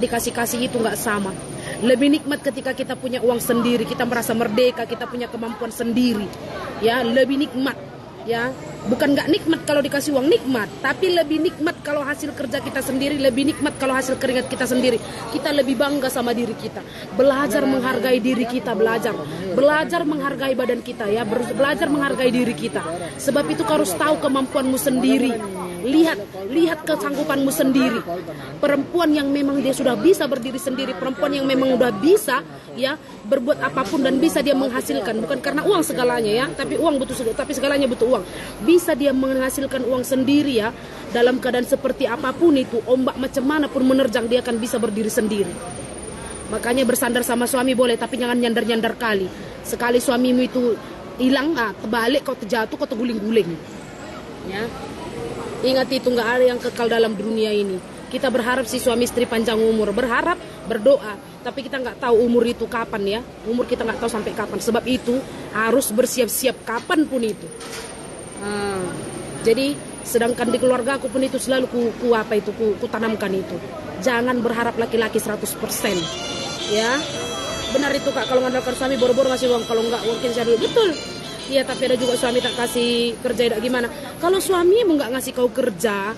dikasih-kasih itu nggak sama. Lebih nikmat ketika kita punya uang sendiri, kita merasa merdeka, kita punya kemampuan sendiri. Ya, lebih nikmat. Ya, bukan nggak nikmat kalau dikasih uang, nikmat, tapi lebih nikmat kalau hasil kerja kita sendiri, lebih nikmat kalau hasil keringat kita sendiri. Kita lebih bangga sama diri kita. Belajar menghargai diri kita, belajar menghargai badan kita, ya, belajar menghargai diri kita. Sebab itu kau harus tahu kemampuanmu sendiri. Lihat kesanggupanmu sendiri. Perempuan yang memang dia sudah bisa berdiri sendiri, perempuan yang memang udah bisa, ya, berbuat apapun dan bisa dia menghasilkan, bukan karena uang segalanya, ya, tapi uang butuh, tapi segalanya butuh uang. Bisa dia menghasilkan uang sendiri, ya, dalam keadaan seperti apapun itu, ombak macam mana pun menerjang, dia akan bisa berdiri sendiri. Makanya bersandar sama suami boleh, tapi jangan nyandar-nyandar kali. Sekali suamimu itu hilang, terbalik, kau terjatuh, kau terguling-guling. Ya. Ingat itu, nggak ada yang kekal dalam dunia ini. Kita berharap si suami istri panjang umur, berharap, berdoa, tapi kita nggak tahu umur itu kapan, ya. Umur kita nggak tahu sampai kapan. Sebab itu harus bersiap-siap kapanpun itu. Jadi sedangkan di keluarga aku pun itu selalu ku tanamkan itu. Jangan berharap laki-laki 100%. Ya, benar itu Kak. Kalau ngandalkan suami boro-boro ngasih uang, kalau nggak mungkin saya dulu. Betul. Iya, tapi ada juga suami tak kasih kerja, tidak gimana. Kalau suamimu nggak ngasih kau kerja,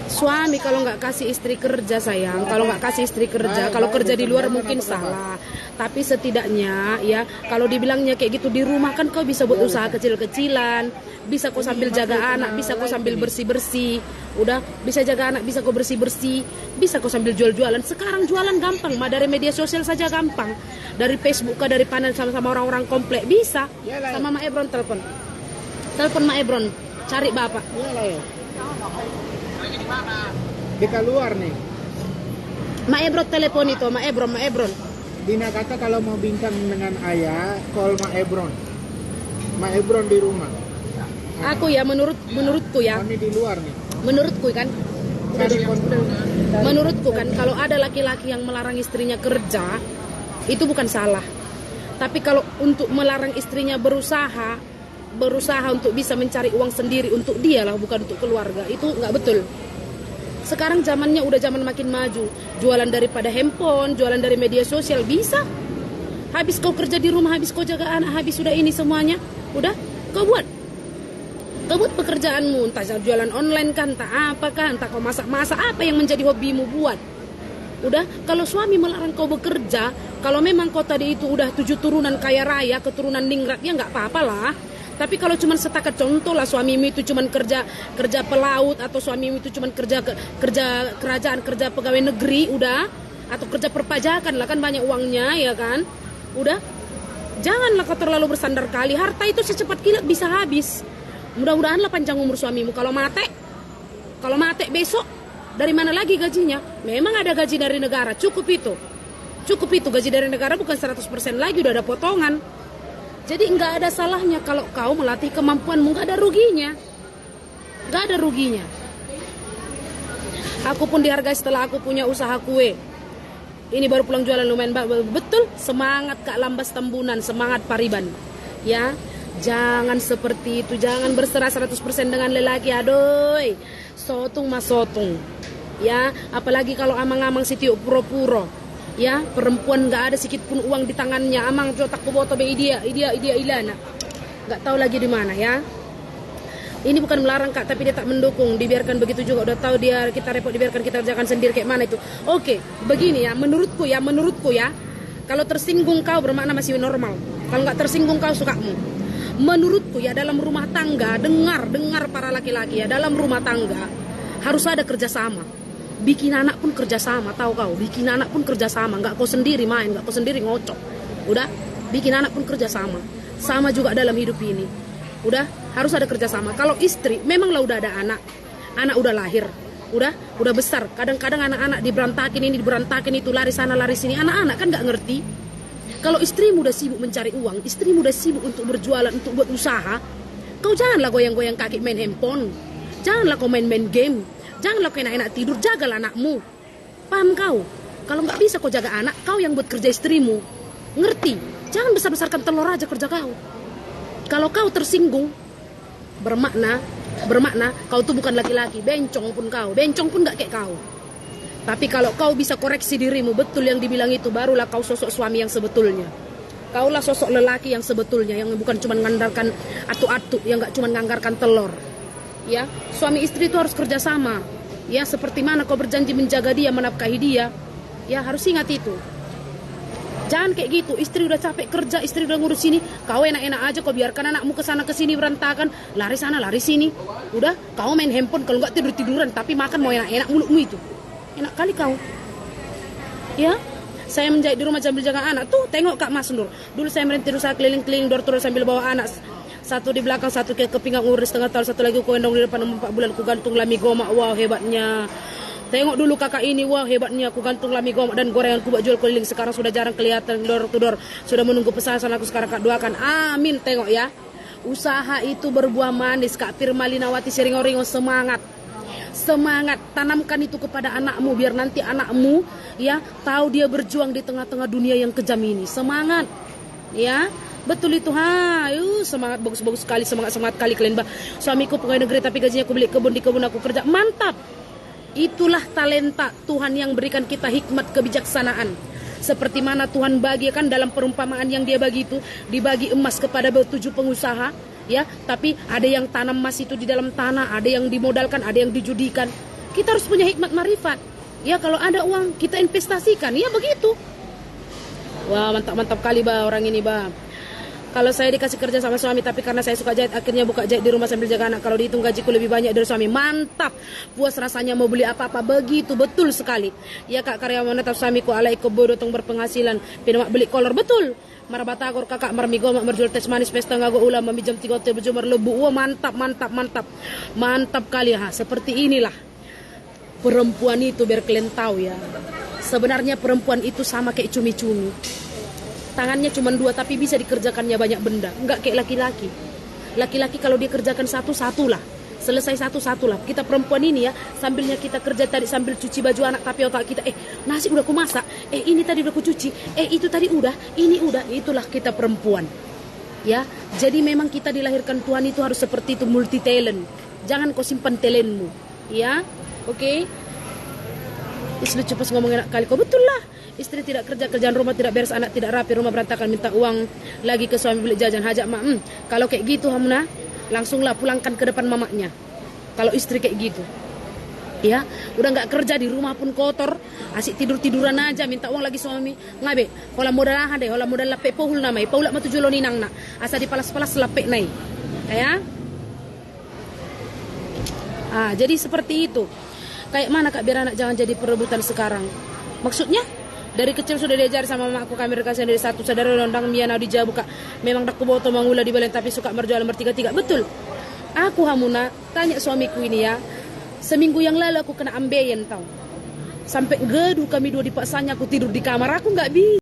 suami kalau nggak kasih istri kerja, sayang, kalau nggak kasih istri kerja, kalau kerja di luar mungkin salah. Tapi setidaknya, ya, kalau dibilangnya kayak gitu di rumah kan kau bisa buat usaha kecil-kecilan, bisa kau sambil jaga anak, bisa kau sambil bersih-bersih, udah bisa jaga anak, bisa kau bersih-bersih, bisa kau sambil jual-jualan. Sekarang jualan gampang, dari media sosial saja gampang. Dari Facebook ke dari panel sama orang-orang komplek bisa. Sama Mak Ebron telepon Mak Ebron, cari bapak. Di keluar nih. Mak Ebron telepon itu, Mak Ebron. Dina kata kalau mau bincang dengan ayah, call Mak Ebron. Mak Ebron di rumah. Aku ya, menurutku ya. Kami di luar nih. Menurutku kan. Menurutku kan, kalau ada laki-laki yang melarang istrinya kerja, itu bukan salah. Tapi kalau untuk melarang istrinya berusaha untuk bisa mencari uang sendiri untuk dia lah, bukan untuk keluarga, itu nggak betul. Sekarang zamannya udah zaman makin maju. Jualan daripada handphone, jualan dari media sosial bisa. Habis kau kerja di rumah, habis kau jaga anak, habis sudah ini semuanya, udah kau buat pekerjaanmu, entah jualan online kan, entah apa kan, entah kau masak-masak, apa yang menjadi hobimu buat. Udah, kalau suami melarang kau bekerja, kalau memang kau tadi itu udah 7 turunan kaya raya, keturunan ningrat, ya nggak apa-apa lah. Tapi kalau cuma setakat contoh lah, suamimu itu cuma kerja pelaut, atau suamimu itu cuma kerja kerajaan, kerja pegawai negeri, udah, atau kerja perpajakan lah, kan banyak uangnya, ya kan. Udah, janganlah kau terlalu bersandar kali. Harta itu secepat kilat bisa habis. Mudah-mudahanlah panjang umur suamimu. Kalau mate besok, dari mana lagi gajinya? Memang ada gaji dari negara, cukup itu gaji dari negara, bukan 100% lagi, udah ada potongan. Jadi nggak ada salahnya kalau kau melatih kemampuanmu, nggak ada ruginya. Aku pun dihargai setelah aku punya usaha kue. Ini baru pulang jualan lumayan betul. Semangat Kak Lambas Tambunan, semangat Pariban. Ya, jangan seperti itu, jangan berserah 100% dengan lelaki. Aduh, sotung mas sotung. Ya, apalagi kalau amang-amang sitiuk puro-puro. Ya, perempuan nggak ada sedikit pun uang di tangannya. Amang cotak kuboto be dia ilana. Nggak tahu lagi di mana, ya. Ini bukan melarang Kak, tapi dia tak mendukung. Dibiarkan begitu juga, udah tahu dia kita repot, dibiarkan kita kerjakan sendiri kayak mana itu. Oke, begini ya, menurutku ya. Kalau tersinggung kau bermakna masih normal. Kalau nggak tersinggung kau sukamu. Menurutku ya, dalam rumah tangga, dengar para laki-laki ya, dalam rumah tangga harus ada kerjasama. Bikin anak pun kerjasama, tahu kau? Bikin anak pun kerjasama, nggak kau sendiri main, nggak kau sendiri ngocok. Udah, bikin anak pun kerjasama. Sama juga dalam hidup ini. Udah, harus ada kerjasama. Kalau istri, memanglah udah ada anak udah lahir, udah besar. Kadang-kadang anak-anak diberantakin itu, lari sana lari sini. Anak-anak kan nggak ngerti. Kalau istrimu udah sibuk mencari uang, istrimu udah sibuk untuk berjualan, untuk buat usaha, kau janganlah goyang-goyang kaki main handphone. Janganlah kau main-main game. Janganlah kau enak-enak tidur, jagalah anakmu. Paham kau? Kalau nggak bisa kau jaga anak, kau yang buat kerja istrimu. Ngerti? Jangan besar-besarkan telur aja kerja kau. Kalau kau tersinggung, bermakna kau tuh bukan laki-laki. Bencong pun nggak kayak kau. Tapi kalau kau bisa koreksi dirimu, betul yang dibilang itu, barulah kau sosok suami yang sebetulnya. Kaulah sosok lelaki yang sebetulnya, yang bukan cuma mengandalkan atu-atu, yang gak cuma menganggarkan telur. Ya, suami istri itu harus kerjasama. Ya, seperti mana kau berjanji menjaga dia, menafkahi dia. Ya, harus ingat itu. Jangan kayak gitu, istri udah capek kerja, istri udah ngurus sini, kau enak-enak aja, kau biarkan anakmu kesana kesini berantakan, lari sana lari sini. Udah, kau main handphone, kalau nggak tidur-tiduran, tapi makan mau enak-enak mulutmu itu. Enak kali kau. Ya, saya menjahit di rumah sambil jaga anak. Tuh, tengok Kak Mas Nur. Dulu saya merintis usaha keliling-keliling door-to-door sambil bawa anak. Satu di belakang, satu ke pinggang urus setengah tahun, satu lagi ku endong di depan 4 bulan, ku gantung lami gomak. Wow, hebatnya. Tengok dulu kakak ini, wah hebatnya, aku gantung lami gomak dan gorengan ku buat jual keliling. Sekarang sudah jarang kelihatan door to door. Sudah menunggu pesanan aku sekarang, Kak, doakan. Amin, tengok ya. Usaha itu berbuah manis, Kak Firma Linawati Seringoringo, semangat. Semangat, tanamkan itu kepada anakmu biar nanti anakmu ya tahu dia berjuang di tengah-tengah dunia yang kejam ini. Semangat. Ya. Betul itu, semangat, bagus-bagus sekali, semangat kali kalian, Mbak. Suamiku pegawai negeri tapi gajinya aku beli kebun, di kebun aku kerja. Mantap. Itulah talenta Tuhan yang berikan kita hikmat kebijaksanaan. Seperti mana Tuhan bagikan dalam perumpamaan yang dia bagi itu, dibagi emas kepada 7 pengusaha, ya. Tapi ada yang tanam emas itu di dalam tanah, ada yang dimodalkan, ada yang dijudikan. Kita harus punya hikmat marifat. Ya, kalau ada uang kita investasikan, ya begitu. Wah, mantap kali, Bah, orang ini, Bah. Kalau saya dikasih kerja sama suami, tapi karena saya suka jahit, akhirnya buka jahit di rumah sambil jaga anak. Kalau dihitung gajiku lebih banyak dari suami. Mantap. Puas rasanya mau beli apa-apa. Begitu, betul sekali. Ya, Kak, karyawan tetap suamiku alai kebo dotong berpenghasilan. Pinamak beli kolor, betul. Marabatagor kakak marmigo merjual tes manis pesta ngago ulam memijam 3 hotel berjumar lebu. Wah, mantap. Mantap kali, seperti inilah perempuan itu, biar kalian tahu ya. Sebenarnya perempuan itu sama kayak cumi-cumi. Tangannya cuma 2 tapi bisa dikerjakannya banyak benda. Enggak kayak laki-laki. Laki-laki kalau dia kerjakan satu lah. Selesai satu lah. Kita perempuan ini ya, sambilnya kita kerja tadi sambil cuci baju anak, tapi otak kita nasi udah aku masak, ini tadi udah aku cuci, itu tadi udah, ini udah. Itulah kita perempuan. Ya, jadi memang kita dilahirkan Tuhan itu harus seperti itu, multi talent. Jangan kau simpan talentmu. Ya. Oke. Lucu pas ngomongin kali kau, betul lah. Istri tidak kerja, kerjaan rumah tidak beres, anak tidak rapi, rumah berantakan, minta uang lagi ke suami beli jajan, hajak mak. Kalau kayak gitu Hamna, langsunglah pulangkan ke depan mamaknya. Kalau istri kayak gitu, ya udah nggak kerja, di rumah pun kotor, asik tiduran aja, minta uang lagi suami. Ngabe, hola modal ada, hola modal lapek pohul namai, paulak matu joloni nang nak, asa di palas lapek nai, ya. Jadi seperti itu. Kayak mana Kak biar anak jangan jadi perebutan sekarang? Maksudnya? Dari kecil sudah diajar sama mamaku, kami rekasi dari satu saudara londang miana di jabu Kak. Memang dak boto mangula di balen tapi suka berjualan bertiga-tiga. Betul. Aku Hamuna tanya suamiku ini ya. Seminggu yang lalu aku kena ambeien tau. Sampai geduh kami 2 dipaksanya aku tidur di kamar, aku nggak bisa.